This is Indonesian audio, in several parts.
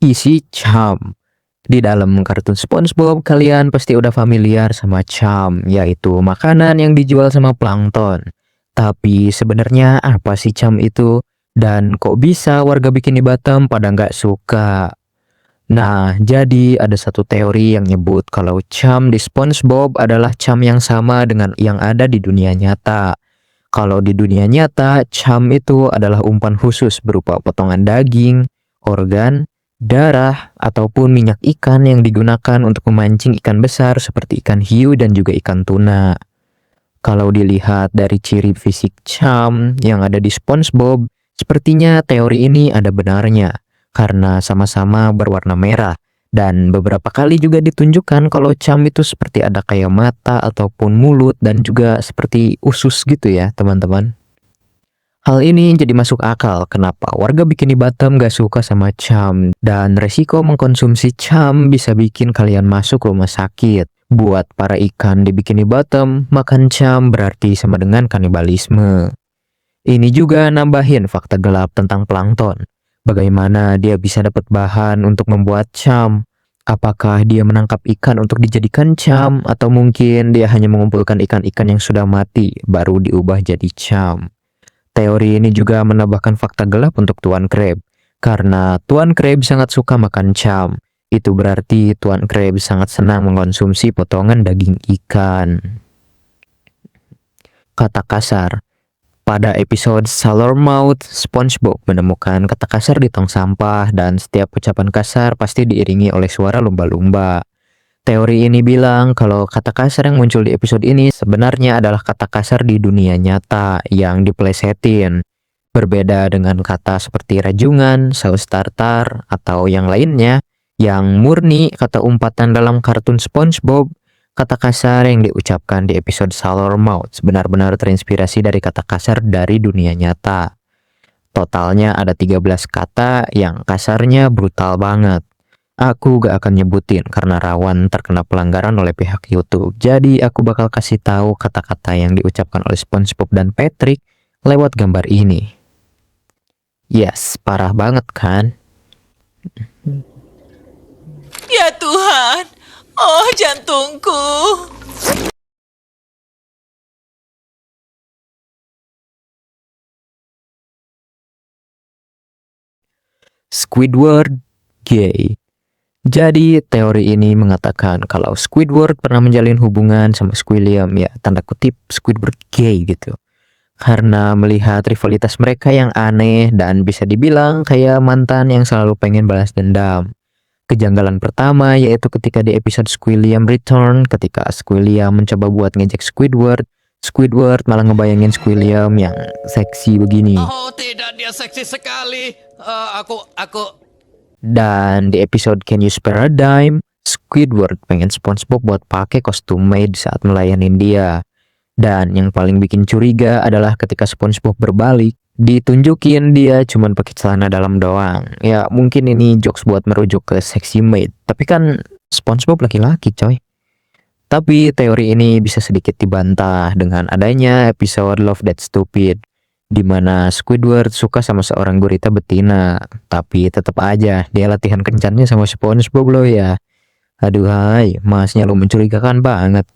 Isi Cham. Di dalam kartun SpongeBob, kalian pasti udah familiar sama Cham, yaitu makanan yang dijual sama plankton. Tapi sebenarnya apa sih Cham itu? Dan kok bisa warga Bikini Bottom pada nggak suka? Nah, jadi ada satu teori yang nyebut kalau Cham di SpongeBob adalah Cham yang sama dengan yang ada di dunia nyata. Kalau di dunia nyata, Cham itu adalah umpan khusus berupa potongan daging, organ, darah, ataupun minyak ikan yang digunakan untuk memancing ikan besar seperti ikan hiu dan juga ikan tuna. Kalau dilihat dari ciri fisik Cham yang ada di SpongeBob, sepertinya teori ini ada benarnya karena sama-sama berwarna merah. Dan beberapa kali juga ditunjukkan kalau Cham itu seperti ada kayak mata ataupun mulut dan juga seperti usus gitu ya teman-teman. Hal ini jadi masuk akal kenapa warga Bikini Bottom gak suka sama Cham, dan resiko mengkonsumsi Cham bisa bikin kalian masuk rumah sakit. Buat para ikan di Bikini Bottom, makan Cham berarti sama dengan kanibalisme. Ini juga nambahin fakta gelap tentang plankton. Bagaimana dia bisa dapat bahan untuk membuat Cham? Apakah dia menangkap ikan untuk dijadikan Cham, atau mungkin dia hanya mengumpulkan ikan-ikan yang sudah mati baru diubah jadi Cham? Teori ini juga menambahkan fakta gelap untuk Tuan Crab, karena Tuan Crab sangat suka makan Cham. Itu berarti Tuan Crab sangat senang mengkonsumsi potongan daging ikan. Kata kasar. Pada episode Sailor Mouth, SpongeBob menemukan kata kasar di tong sampah, dan setiap ucapan kasar pasti diiringi oleh suara lumba-lumba. Teori ini bilang kalau kata kasar yang muncul di episode ini sebenarnya adalah kata kasar di dunia nyata yang diplesetin. Berbeda dengan kata seperti rajungan, saus tartar, atau yang lainnya, yang murni kata umpatan dalam kartun SpongeBob. Kata kasar yang diucapkan di episode Sailor Mouth benar-benar terinspirasi dari kata kasar dari dunia nyata. Totalnya ada 13 kata yang kasarnya brutal banget. Aku gak akan nyebutin karena rawan terkena pelanggaran oleh pihak YouTube. Jadi aku bakal kasih tahu kata-kata yang diucapkan oleh SpongeBob dan Patrick lewat gambar ini. Yes, parah banget kan? Ya Tuhan, oh jantungku. Squidward gay. Jadi teori ini mengatakan kalau Squidward pernah menjalin hubungan sama Squilliam, ya tanda kutip Squidward gay gitu. Karena melihat rivalitas mereka yang aneh dan bisa dibilang kayak mantan yang selalu pengen balas dendam. Kejanggalan pertama yaitu ketika di episode Squilliam Return, ketika Squilliam mencoba buat ngejek Squidward, Squidward malah ngebayangin Squilliam yang seksi begini. Oh tidak, dia seksi sekali. Aku. Dan di episode Can You Spare a Dime, Squidward pengen SpongeBob buat pakai kostum maid saat melayanin dia. Dan yang paling bikin curiga adalah ketika SpongeBob berbalik, ditunjukin dia cuman pakai celana dalam doang. Ya mungkin ini jokes buat merujuk ke sexy maid, tapi kan SpongeBob laki-laki coy. Tapi teori ini bisa sedikit dibantah dengan adanya episode Love That Stupid, di mana Squidward suka sama seorang gurita betina, tapi tetap aja dia latihan kencannya sama SpongeBob lo ya. Aduhai, masnya lo mencurigakan banget.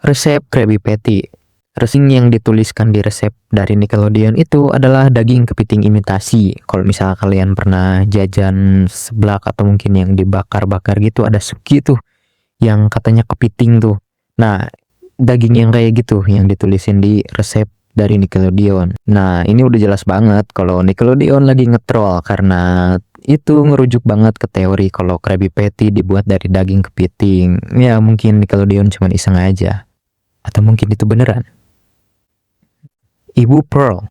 Resep Krabby Patty. Resep yang dituliskan di resep dari Nickelodeon itu adalah daging kepiting imitasi. Kalau misalnya kalian pernah jajan seblak atau mungkin yang dibakar-bakar gitu, ada suki tuh yang katanya kepiting tuh. Nah, daging yang kayak gitu yang ditulisin di resep dari Nickelodeon. Nah, ini udah jelas banget kalau Nickelodeon lagi ngetrol karena itu ngerujuk banget ke teori kalau Krabby Patty dibuat dari daging kepiting. Ya, mungkin Nickelodeon cuma iseng aja. Atau mungkin itu beneran. Ibu Pearl.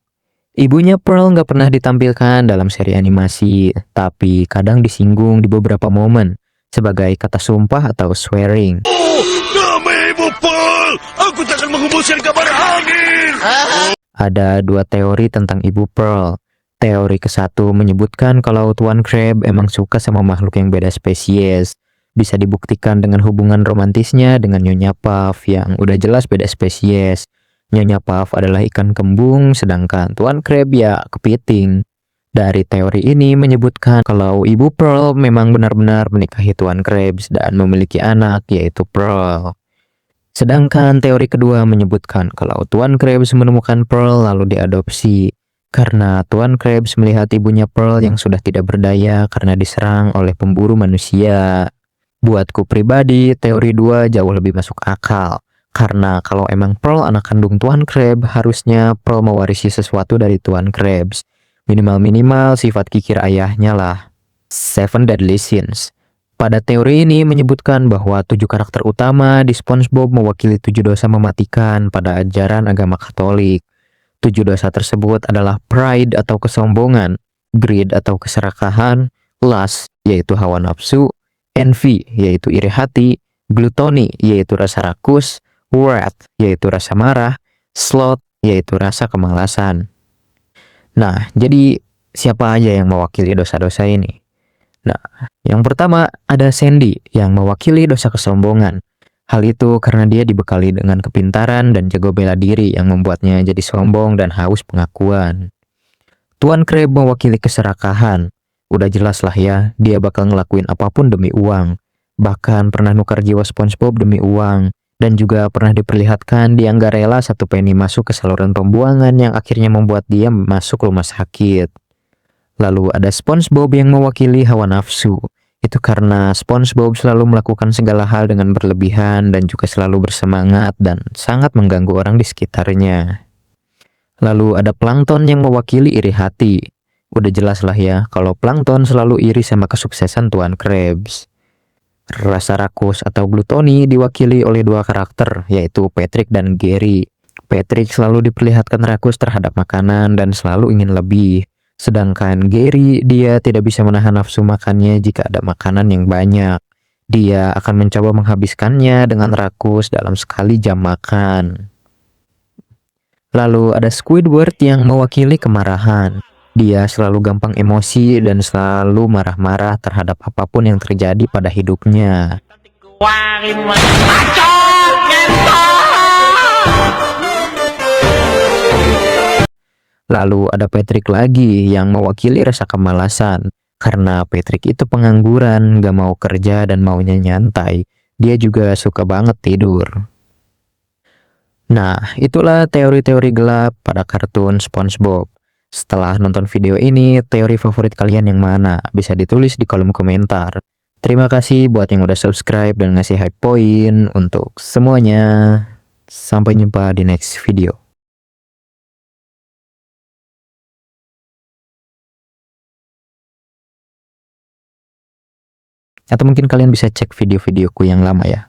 Ibunya Pearl nggak pernah ditampilkan dalam seri animasi, tapi kadang disinggung di beberapa momen sebagai kata sumpah atau swearing. Demi Ibu Pearl, aku takkan menghembuskan kabar angin. Ada dua teori tentang Ibu Pearl. Teori ke-1 menyebutkan kalau Tuan Crab emang suka sama makhluk yang beda spesies. Bisa dibuktikan dengan hubungan romantisnya dengan Nyonya Puff yang udah jelas beda spesies. Nyonya Puff adalah ikan kembung, sedangkan Tuan Crab ya kepiting. Dari teori ini menyebutkan kalau Ibu Pearl memang benar-benar menikahi Tuan Krabs dan memiliki anak yaitu Pearl. Sedangkan teori kedua menyebutkan kalau Tuan Krabs menemukan Pearl lalu diadopsi karena Tuan Krabs melihat ibunya Pearl yang sudah tidak berdaya karena diserang oleh pemburu manusia. Buatku pribadi, teori 2 jauh lebih masuk akal. Karena kalau emang Pearl anak kandung Tuan Krabs, harusnya Pearl mewarisi sesuatu dari Tuan Krabs. Minimal-minimal sifat kikir ayahnya lah. Seven Deadly Sins. Pada teori ini menyebutkan bahwa 7 karakter utama di SpongeBob mewakili 7 dosa mematikan pada ajaran agama Katolik. 7 dosa tersebut adalah pride atau kesombongan, greed atau keserakahan, lust yaitu hawa nafsu, envy yaitu iri hati, gluttony yaitu rasa rakus, wrath yaitu rasa marah, sloth yaitu rasa kemalasan. Nah, jadi siapa aja yang mewakili dosa-dosa ini? Nah, yang pertama ada Sandy yang mewakili dosa kesombongan. Hal itu karena dia dibekali dengan kepintaran dan jago bela diri yang membuatnya jadi sombong dan haus pengakuan. Tuan Krabs mewakili keserakahan. Udah jelas lah ya, dia bakal ngelakuin apapun demi uang. Bahkan pernah nukar jiwa SpongeBob demi uang. Dan juga pernah diperlihatkan dia nggak rela satu penny masuk ke saluran pembuangan yang akhirnya membuat dia masuk rumah sakit. Lalu ada SpongeBob yang mewakili hawa nafsu. Itu karena SpongeBob selalu melakukan segala hal dengan berlebihan dan juga selalu bersemangat dan sangat mengganggu orang di sekitarnya. Lalu ada Plankton yang mewakili iri hati. Udah jelas lah ya kalau Plankton selalu iri sama kesuksesan Tuan Krabs. Rasa rakus atau glutoni diwakili oleh 2 karakter, yaitu Patrick dan Gary. Patrick selalu diperlihatkan rakus terhadap makanan dan selalu ingin lebih. Sedangkan Gary, dia tidak bisa menahan nafsu makannya jika ada makanan yang banyak. Dia akan mencoba menghabiskannya dengan rakus dalam sekali jam makan. Lalu ada Squidward yang mewakili kemarahan. Dia selalu gampang emosi dan selalu marah-marah terhadap apapun yang terjadi pada hidupnya. Lalu ada Patrick lagi yang mewakili rasa kemalasan. Karena Patrick itu pengangguran, gak mau kerja dan maunya nyantai. Dia juga suka banget tidur. Nah, itulah teori-teori gelap pada kartun SpongeBob. Setelah nonton video ini, teori favorit kalian yang mana? Bisa ditulis di kolom komentar. Terima kasih buat yang udah subscribe dan ngasih hype point untuk semuanya. Sampai jumpa di next video. Atau mungkin kalian bisa cek video-videoku yang lama ya.